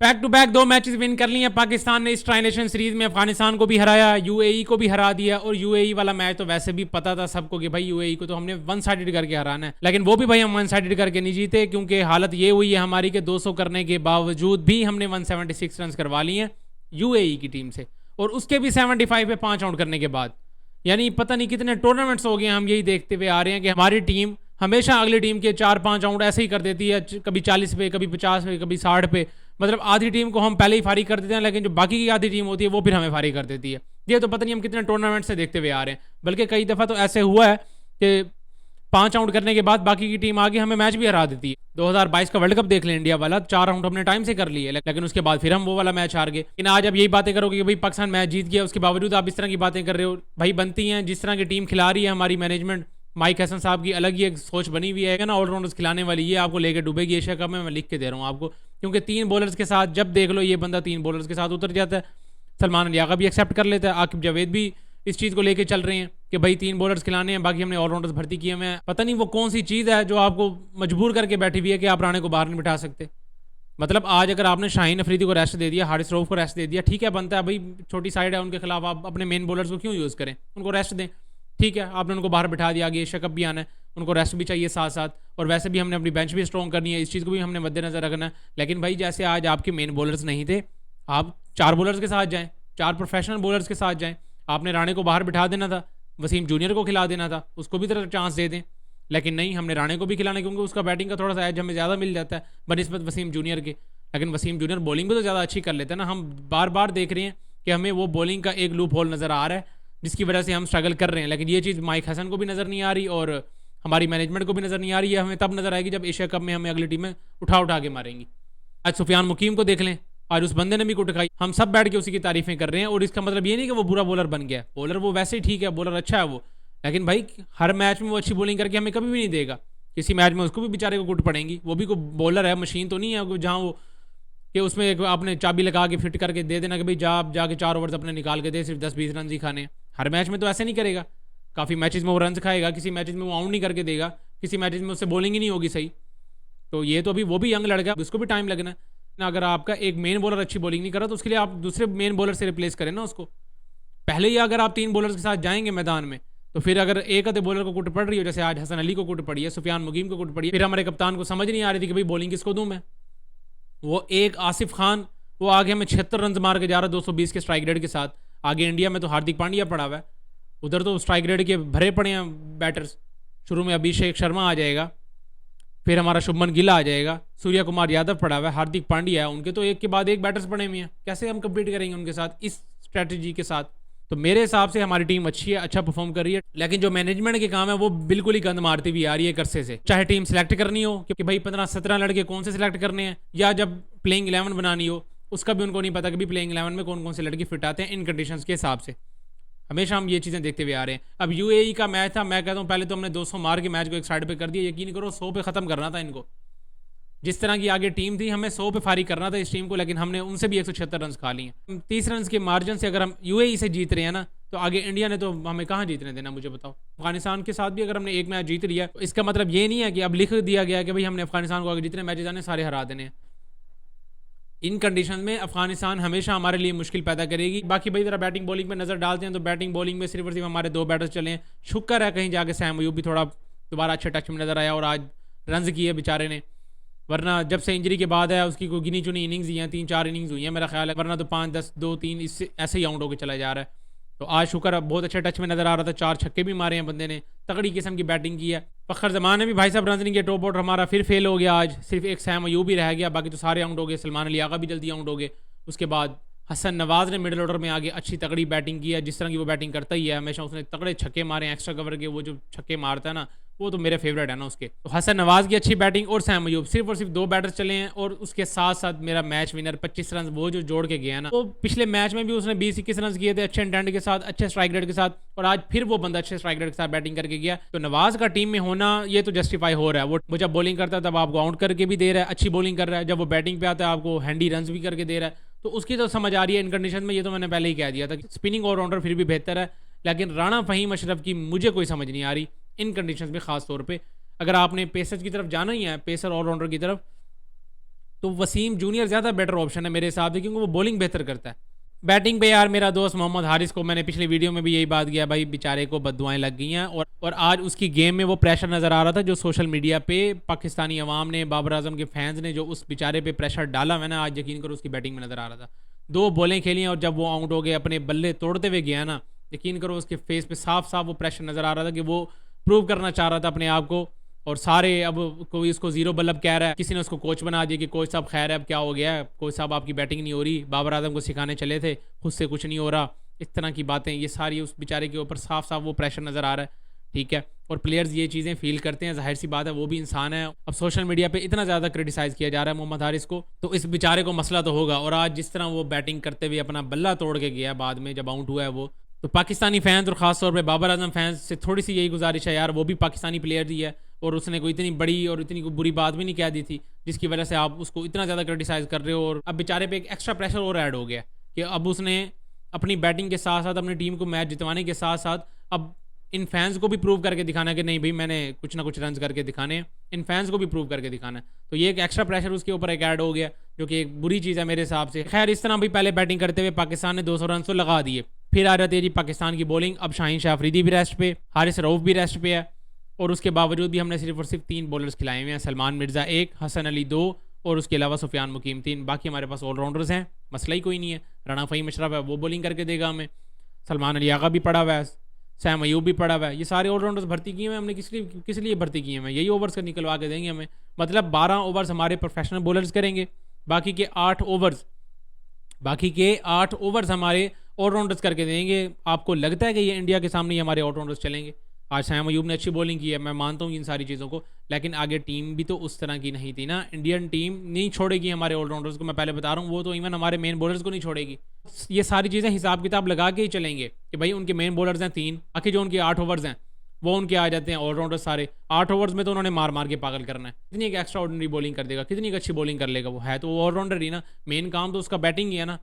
Back to back 2 matches win कर लिए पाकिस्तान ने इस ट्रांसलेशन सीरीज में। अफगानिस्तान को भी हराया, यूएई को भी हरा दिया। और यूएई वाला मैच तो वैसे भी पता था सबको कि भाई यूएई को तो हमने वन साइडेड करके हराना है, लेकिन वो भी भाई हम वन साइडेड करके नहीं जीते, क्योंकि हालत ये हुई है हमारी कि 200 करने के बावजूद भी हमने 176 रन करवा लिए हैं यूएई की टीम से, और उसके भी 75 पे 5 आउट करने के बाद। यानी पता नहीं कितने टूर्नामेंट्स हो गए हम यही देखते हुए आ रहे हैं कि हमारी टीम हमेशा अगली टीम के 4-5 आउट ऐसे ही कर देती है, कभी 40 पे, कभी 50 पे, कभी 60 पे। मतलब आधी टीम को हम पहले ही फारिग कर देते हैं, लेकिन जो बाकी की आधी टीम होती है वो फिर हमें फारिग कर देती है। ये तो पता नहीं हम कितने टूर्नामेंट से देखते हुए आ रहे हैं। बल्कि कई दफ़ा तो ऐसे हुआ है कि 5 आउट करने के बाद बाकी की टीम आगे हमें मैच भी हरा देती है। 2022 का वर्ल्ड कप देख लें, इंडिया वाला 4 आउट हमने टाइम से कर लिए, लेकिन उसके बाद फिर हम वो वाला मैच हार गए। लेकिन आज अब यही बातें करोगे कि भाई पाकिस्तान मैच जीत गया, उसके बावजूद आप इस तरह की बातें कर रहे हो। भाई बनती हैं, जिस तरह की टीम खिला रही है हमारी मैनेजमेंट, माइक हसन साहब की अलग ही एक सोच बनी हुई है ना, ऑलराउंडर्स खिलाने वाली, ये आपको लेकर डूबेगी एशिया कप में। मैं लिख के दे रहा हूँ आपको, क्योंकि 3 बॉलर्स के साथ जब देख लो ये बंदा 3 बॉलर्स के साथ उतर जाता है। सलमान अली आगा भी एक्सेप्ट कर लेता है, आकिब जावेद भी इस चीज़ को लेके चल रहे हैं कि भाई 3 बॉलर्स खिलाने हैं, बाकी हमने ऑलराउंडर्स भर्ती किए हुए हैं। पता नहीं वो कौन सी चीज़ है जो आपको मजबूर करके बैठी हुई है कि आप राणे को बाहर नहीं बिठा सकते। मतलब आज अगर आपने शाहीन अफरीदी को रेस्ट दे दिया, हारिस रऊफ को रेस्ट दे दिया, ठीक है, बनता है भाई, छोटी साइड है उनके खिलाफ, आप अपने मेन बॉलर्स को क्यों यूज़ करें, उनको रेस्ट दें। ठीक है, आपने उनको बाहर बिठा दिया, आगे एशिया कप भी आना है, उनको रेस्ट भी चाहिए साथ साथ, और वैसे भी हमने अपनी बेंच भी स्ट्रॉन्ग करनी है, इस चीज़ को भी हमने मद्देनजर रखना है। लेकिन भाई जैसे आज आपके मेन बॉलर्स नहीं थे, आप 4 बॉलर्स के साथ जाएँ, 4 प्रोफेशनल बॉलर्स के साथ जाएँ। आपने राणे को बाहर बिठा देना था, वसीम जूनियर को खिला देना था, उसको भी तरह चांस दे दें, लेकिन नहीं, हमने राणे को भी खिलाना, क्योंकि उसका बैटिंग का थोड़ा सा एज हमें ज़्यादा मिल जाता है बनिस्बत वसीम जूनियर के। लेकिन वसीम जूनियर बॉलिंग भी तो ज़्यादा अच्छी कर लेते हैं ना। हम बार बार देख रहे हैं कि हमें वो बॉलिंग का एक लूप होल नज़र आ रहा है, जिसकी वजह से हम स्ट्रगल कर रहे हैं। लेकिन ये चीज़ माइक हसन को भी नज़र नहीं आ रही और हमारी मैनेजमेंट को भी नज़र नहीं आ रही है। हमें तब नज़र आएगी जब एशिया कप में हमें अगली टीमें उठा के मारेंगी। आज सुफियान मुकीम को देख लें, आज उस बंदे ने भी कुट खाई, हम सब बैठ के उसी की तारीफें कर रहे हैं। और इसका मतलब ये नहीं कि वो बुरा बॉलर बन गया, बॉलर वो वैसे ही ठीक है, बॉलर अच्छा है वो, लेकिन भाई हर मैच में वो अच्छी बॉलिंग करके हमें कभी भी नहीं देगा। किसी मैच में उसको भी बेचारे को कुट पड़ेंगी। वो भी कोई बॉलर है, मशीन तो नहीं है जहाँ वो कि उसमें एक आपने चाबी लगा के फिट करके दे देना कि भाई जा जाके 4 ओवर्स अपने निकाल के दे, सिर्फ 10-20 रन ही खाने। हर मैच में तो ऐसे नहीं करेगा, काफ़ी मैचेस में वो रन खाएगा, किसी मैचेस में वो आउट नहीं करके देगा, किसी मैचेस में उससे बॉलिंग ही नहीं होगी सही। तो ये तो अभी वो भी यंग लड़का, उसको भी टाइम लगना है। अगर आपका एक मेन बॉलर अच्छी बॉलिंग नहीं कर रहा तो उसके लिए आप दूसरे मेन बॉलर से रिप्लेस करें ना उसको। पहले ही अगर आप 3 बॉलर्स के साथ जाएंगे मैदान में, तो फिर अगर एक आधे बॉलर को कुट पड़ रही हो, जैसे आज हसन अली को कुट पड़ी है, सुफियान मुकीम को कुट पड़ी है, फिर हमारे कप्तान को समझ नहीं आ रही थी कि भाई बॉलिंग किसको दूं मैं। वो एक आसिफ खान, वो आगे हमें 76 रन मार के जा रहा है 220 के स्ट्राइक रेट के साथ। आगे इंडिया में तो हार्दिक पांड्या पड़ा हुआ है, उधर तो स्ट्राइक रेट के भरे पड़े हैं बैटर्स। शुरू में अभिषेक शर्मा आ जाएगा, फिर हमारा शुभमन गिल आ जाएगा, सूर्या कुमार यादव पड़ा हुआ है, हार्दिक पांड्या है, उनके तो एक के बाद एक बैटर्स पड़े हुए हैं। कैसे हम कम्पीट करेंगे उनके साथ इस स्ट्रेटजी के साथ। तो मेरे हिसाब से हमारी टीम अच्छी है, अच्छा परफॉर्म कर रही है, लेकिन जो मैनेजमेंट के काम है वो बिल्कुल ही गंद मारती हुई आ रही है करसे से। चाहे टीम सेलेक्ट करनी हो कि भाई 15-17 लड़के कौन से सिलेक्ट करने हैं, या जब प्लेइंग 11 बनानी हो, उसका भी उनको नहीं पता कि भाई प्लेइंग 11 में कौन कौन से लड़के फिट आते हैं इन कंडीशंस के हिसाब से। हमेशा हम ये चीज़ें देखते हुए आ रहे हैं। अब यूएई का मैच था, मैं कहता हूँ पहले तो हमने 200 मार के मैच को एक साइड पे कर दिया। यकीन करो 100 पे ख़त्म करना था इनको। जिस तरह की आगे टीम थी, हमें 100 पे फारिग करना था इस टीम को, लेकिन हमने उनसे भी 176 रन खा लिए। 30 रन के मार्जिन से अगर हम यूएई से जीत रहे हैं ना, तो आगे इंडिया ने तो हमें कहाँ जीतने देना, मुझे बताओ। अफगानिस्तान के साथ भी अगर हमने एक मैच जीत लिया, तो इसका मतलब ये नहीं है कि अब लिख दिया गया कि भाई हमने अफगानिस्तान को आगे जितने मैचेज आने सारे हरा देने हैं। इन कंडीशन में अफगानिस्तान हमेशा हमारे लिए मुश्किल पैदा करेगी। बाकी भाई जरा बैटिंग बॉलिंग में नज़र डालते हैं, तो बैटिंग बॉलिंग में सिर्फ और सिर्फ हमारे 2 बैटर्स चले हैं। शुक्र है कहीं जाके सैम अयूब भी थोड़ा दोबारा अच्छे टच में नज़र आया और आज रन किए बेचारे ने, वरना जब से इंजरी के बाद है उसकी कोई गिनी चुनी इनिंग्स ही हैं, 3-4 इनिंग्स हुई हैं मेरा ख्याल है, वरना तो 5-10 2-3 इससे ऐसे ही आउट होकर चला जा रहा है। तो आज शुक्र बहुत अच्छे टच में नज़र आ रहा था, 4 छक्के भी मारे हैं बंदे ने, तगड़ी किस्म की बैटिंग की है। फ़खर ज़मान ने भी भाई साहब रन नहीं किया, टॉप आउट हमारा फिर फेल हो गया आज, सिर्फ एक सैम अयूब ही रह गया, बाकी तो सारे आउट हो गए। सलमान अली आगा भी जल्दी आउट हो गए। उसके बाद हसन नवाज़ ने मिडिल ऑर्डर में आगे अच्छी तगड़ी बैटिंग की है, जिस तरह की वो बैटिंग करता ही है हमेशा। उसने तगड़े छक्के मारे हैं, एक्स्ट्रा कवर के वो जो छक्के मारता है ना, वो तो मेरे फेवरेट है ना उसके। तो हसन नवाज़ की अच्छी बैटिंग और सैम अयूब, सिर्फ और सिर्फ 2 बैटर्स चले हैं। और उसके साथ साथ मेरा मैच विनर 25 रन वो जो जोड़ के गया ना, वो पिछले मैच में भी उसने 20-21 रन किए थे अच्छे इंटेंट के साथ, अच्छे स्ट्राइक रेट के साथ, और आज फिर वो बंदा अच्छे स्ट्राइक रेट के साथ बैटिंग करके गया। तो नवाज़ का टीम में होना ये तो जस्टिफाई हो रहा है। वो जब बॉलिंग करता है तब आपको आउट करके भी दे रहा है, अच्छी बॉलिंग कर रहा है, जब वो बैटिंग पे आता है आपको हैंडी रन भी करके दे रहा है, तो उसकी तो समझ आ रही है इन कंडीशन में। ये तो मैंने पहले ही कह दिया था कि स्पिनिंग ऑलराउंडर फिर भी बेहतर है, लेकिन राणा फ़हीम अशरफ की मुझे कोई समझ नहीं आ रही इन कंडीशन में। ख़ास तौर पर अगर आपने पेसर की तरफ जाना ही है, पेसर ऑलराउंडर की तरफ, तो वसीम जूनियर ज़्यादा बेटर ऑप्शन है मेरे हिसाब से, क्योंकि वो बॉलिंग बेहतर करता है। बैटिंग पे यार मेरा दोस्त मोहम्मद हारिस को मैंने पिछली वीडियो में भी यही बात किया, भाई बेचारे को बद्दुआएं लग गई हैं, और आज उसकी गेम में वो प्रेशर नज़र आ रहा था जो सोशल मीडिया पे पाकिस्तानी अवाम ने, बाबर आजम के फैंस ने जो उस बेचारे पे प्रेशर डाला, मैंने आज यकीन करो उसकी बैटिंग में नज़र आ रहा था। 2 बॉलें खेली और जब वो आउट हो गए, अपने बल्ले तोड़ते हुए गया ना, यकीन करो उसके फेस पे साफ साफ वो प्रेशर नज़र आ रहा था कि वो प्रूव करना चाह रहा था अपने आप को। और सारे अब कोई उसको जीरो बल्लभ कह रहा है, किसी ने उसको कोच बना दिया कि कोच साहब खैर है अब क्या हो गया है, कोच साहब आपकी बैटिंग नहीं हो रही, बाबर आजम को सिखाने चले थे, खुद से कुछ नहीं हो रहा, इस तरह की बातें, ये सारी उस बेचारे के ऊपर साफ साफ वो प्रेशर नज़र आ रहा है। ठीक है, और प्लेयर्स ये चीज़ें फील करते हैं, जाहिर सी बात है वो भी इंसान है। अब सोशल मीडिया पे इतना ज़्यादा क्रिटिसाइज़ किया जा रहा है मोहम्मद हारिस को, तो इस बेचारे को मसला तो होगा। और आज जिस तरह वो बैटिंग करते हुए अपना बल्ला तोड़ के गया बाद में जब आउट हुआ है वो, तो पाकिस्तानी फैंस और ख़ासतौर पर बाबर आजम फैंस से थोड़ी सी यही गुजारिश है यार, वो भी पाकिस्तानी प्लेयर ही है और उसने कोई इतनी बड़ी और इतनी कोई बुरी बात भी नहीं कह दी थी जिसकी वजह से आप उसको इतना ज़्यादा क्रिटिसाइज़ कर रहे हो। और अब बेचारे पे एक एक्स्ट्रा प्रेशर और ऐड हो गया कि अब उसने अपनी बैटिंग के साथ साथ अपनी टीम को मैच जितवाने के साथ साथ अब इन फैंस को भी प्रूव करके दिखाना है कि नहीं भाई मैंने कुछ ना कुछ रन करके दिखाने हैं, इन फैंस को भी प्रूव करके दिखाना है। तो ये एक एक्स्ट्रा प्रेशर उसके ऊपर एक ऐड हो गया जो कि एक बुरी चीज़ है मेरे हिसाब से। खैर इस तरह भी पहले बैटिंग करते हुए पाकिस्तान ने 200 रन तो लगा दिए, फिर आ जाती है जी पाकिस्तान की बॉलिंग। अब शाहीन शाह अफरीदी भी रेस्ट पे, हारिस रऊफ भी रेस्ट पे है, और उसके बावजूद भी हमने सिर्फ और सिर्फ 3 बॉलर्स खिलाए हुए हैं, सलमान मिर्ज़ा 1, हसन अली 2 और उसके अलावा सुफियान मुकीम 3। बाकी हमारे पास ऑलराउंडर्स हैं, मसला ही कोई नहीं है। राना फ़हीम अशरफ है वो बॉलिंग करके देगा हमें, सलमान अली आगा भी पड़ा हुआ है, सैम अयूब भी पड़ा हुआ है, ये सारे ऑलराउंडर्स भर्ती किए हुए हमने। किस लिए भर्ती किए हैं, यही ओवर्स का निकलवा के देंगे हमें। मतलब 12 ओवर्स हमारे प्रोफेशनल बॉलर्स करेंगे, बाकी के 8 ओवर्स हमारे ऑलराउंडर्स करके देंगे। आपको लगता है कि ये इंडिया के सामने ही हमारे ऑलराउंडर्स चलेंगे? आज सैम अयूब ने अच्छी बॉलिंग की है, मैं मानता हूँ इन सारी चीज़ों को, लेकिन आगे टीम भी तो उस तरह की नहीं थी ना। इंडियन टीम नहीं छोड़ेगी हमारे ऑलराउंडर्स को, मैं पहले बता रहा हूँ, वो तो इवन हमारे मेन बॉलर्स को नहीं छोड़ेगी। ये सारी चीज़ें हिसाब किताब लगा के ही चलेंगे कि भाई उनके मेन बॉलर्स हैं 3, बाकी जो उनके 8 ओवर्स हैं वो उनके आ जाते हैं ऑलराउंडर्स सारे। 8 ओवर्स में तो उन्होंने मार मार के पागल करना है। कितनी एक एक्स्ट्रा ऑर्डिनरी बॉलिंग कर देगा, कितनी एक अच्छी बॉलिंग कर लेगा, वो है तो वो ऑलराउंडर ही ना। मेन काम तो उसका बैटिंग ही है ना।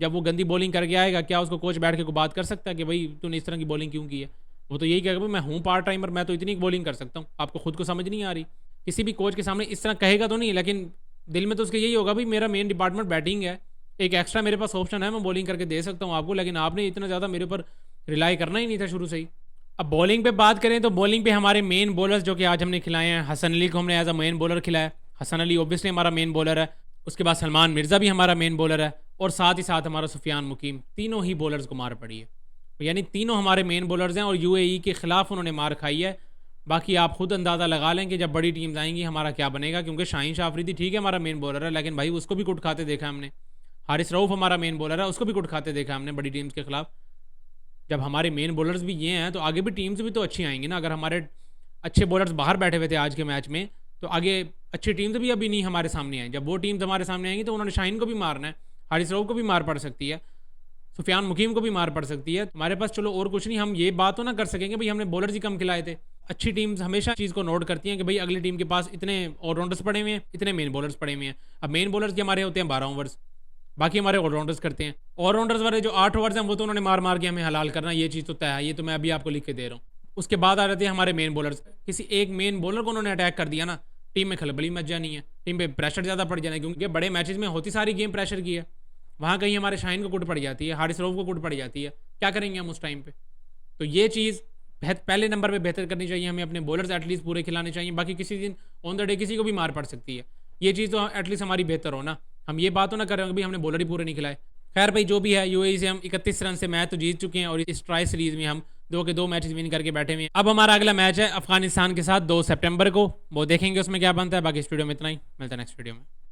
जब वो गंदी बॉलिंग करके आएगा, क्या उसको कोच बैठ के को बात कर सकता है कि भाई तूने इस तरह की बॉलिंग क्यों की है? वो तो यही कहेगा भाई मैं हूँ पार्ट टाइमर, मैं तो इतनी बॉलिंग कर सकता हूँ, आपको खुद को समझ नहीं आ रही। किसी भी कोच के सामने इस तरह कहेगा तो नहीं, लेकिन दिल में तो उसके यही होगा भाई मेरा मेन डिपार्टमेंट बैटिंग है, एक एक्स्ट्रा मेरे पास ऑप्शन है, मैं बॉलिंग करके दे सकता हूँ आपको, लेकिन आपने इतना ज़्यादा मेरे ऊपर रिलाई करना ही नहीं था शुरू से ही। अब बॉलिंग पे बात करें तो बॉलिंग पे हमारे मेन बॉलर्स जो कि आज हमने खिलाए हैं, हसन अली को हमने एज अ मेन बॉलर खिलाया। हसन अली ओब्वियसली हमारा मेन बॉलर है, उसके बाद सलमान मिर्ज़ा भी हमारा मेन बॉलर है, और साथ ही साथ हमारा सुफियान मुकीम। तीनों ही बॉलर्स को मार पड़ी है, यानी तीनों हमारे मेन बॉलर्स हैं और यूएई के ख़िलाफ़ उन्होंने मार खाई है। बाकी आप खुद अंदाज़ा लगा लें कि जब बड़ी टीम्स आएंगी हमारा क्या बनेगा, क्योंकि शाहीन शाह अफरीदी ठीक है हमारा मेन बॉलर है, लेकिन भाई उसको भी कुट खाते देखा हमने। हारिस रऊफ हमारा मेन बॉलर है, उसको भी कुट खाते देखा हमने बड़ी टीम्स के खिलाफ। जब हमारे मेन बॉलर्स भी ये हैं तो आगे भी टीम्स भी तो अच्छी आएंगी ना। अगर हमारे अच्छे बॉलर्स बाहर बैठे हुए थे आज के मैच में, तो आगे अच्छी टीम्स भी अभी नहीं हमारे सामने आई। जब वो टीम्स हमारे सामने आएंगी तो उन्होंने शाहीन को भी मारना है, हारिस रऊफ को भी मार पड़ सकती है, सुफियान मुकीम को भी मार पड़ सकती है। हमारे पास चलो और कुछ नहीं, हम ये बात तो ना कर सकेंगे भाई हमने बॉलर्स ही कम खिलाए थे। अच्छी टीम्स हमेशा चीज़ को नोट करती हैं कि भाई अगली टीम के पास इतने ऑलराउंडर्स पड़े हुए हैं, इतने मेन बॉलर्स पड़े हुए हैं। अब मेन बॉलर्स के हमारे होते हैं 12 ओवर्स, बाकी हमारे ऑलराउंडर्स करते हैं। ऑलराउंडर्स वाले जो 8 ओवर्स हैं वो तो उन्होंने मार मार के हमें हलाल करना, ये चीज़ तो तय है, ये तो मैं अभी आपको लिख के दे रहा हूँ। उसके बाद आ जाते हैं हमारे मेन बॉलर्स। किसी एक मेन बॉलर को उन्होंने अटैक कर दिया ना, टीम में खलबली मच जानी है, टीम पे प्रेशर ज़्यादा पड़ जाना है, क्योंकि बड़े मैचेस में होती सारी गेम प्रेशर की है। वहाँ कहीं हमारे शाहीन को कुट पड़ जाती है, हारिस रऊफ को कुट पड़ जाती है, क्या करेंगे हम उस टाइम पे? तो ये चीज़ पहले नंबर पे बेहतर करनी चाहिए हमें, अपने बॉलर्स एटलीस्ट पूरे खिलाने चाहिए। बाकी किसी दिन ऑन द डे किसी को भी मार पड़ सकती है, ये चीज़ तो एटलीस्ट हमारी बेहतर हो ना। हम ये बात तो ना कर रहे हो कि हमने बॉलर ही पूरे नहीं खिलाए। खैर भाई जो भी है, यूएई से हम 31 रन से मैच तो जीत चुके हैं और इस ट्राई सीरीज़ में हम 2 के 2 मैचेस विन करके बैठे हुए हैं। अब हमारा अगला मैच है अफगानिस्तान के साथ 2 सितंबर को, वो देखेंगे उसमें क्या बनता है। बाकी इस वीडियो में इतना ही, मिलता है नेक्स्ट वीडियो में।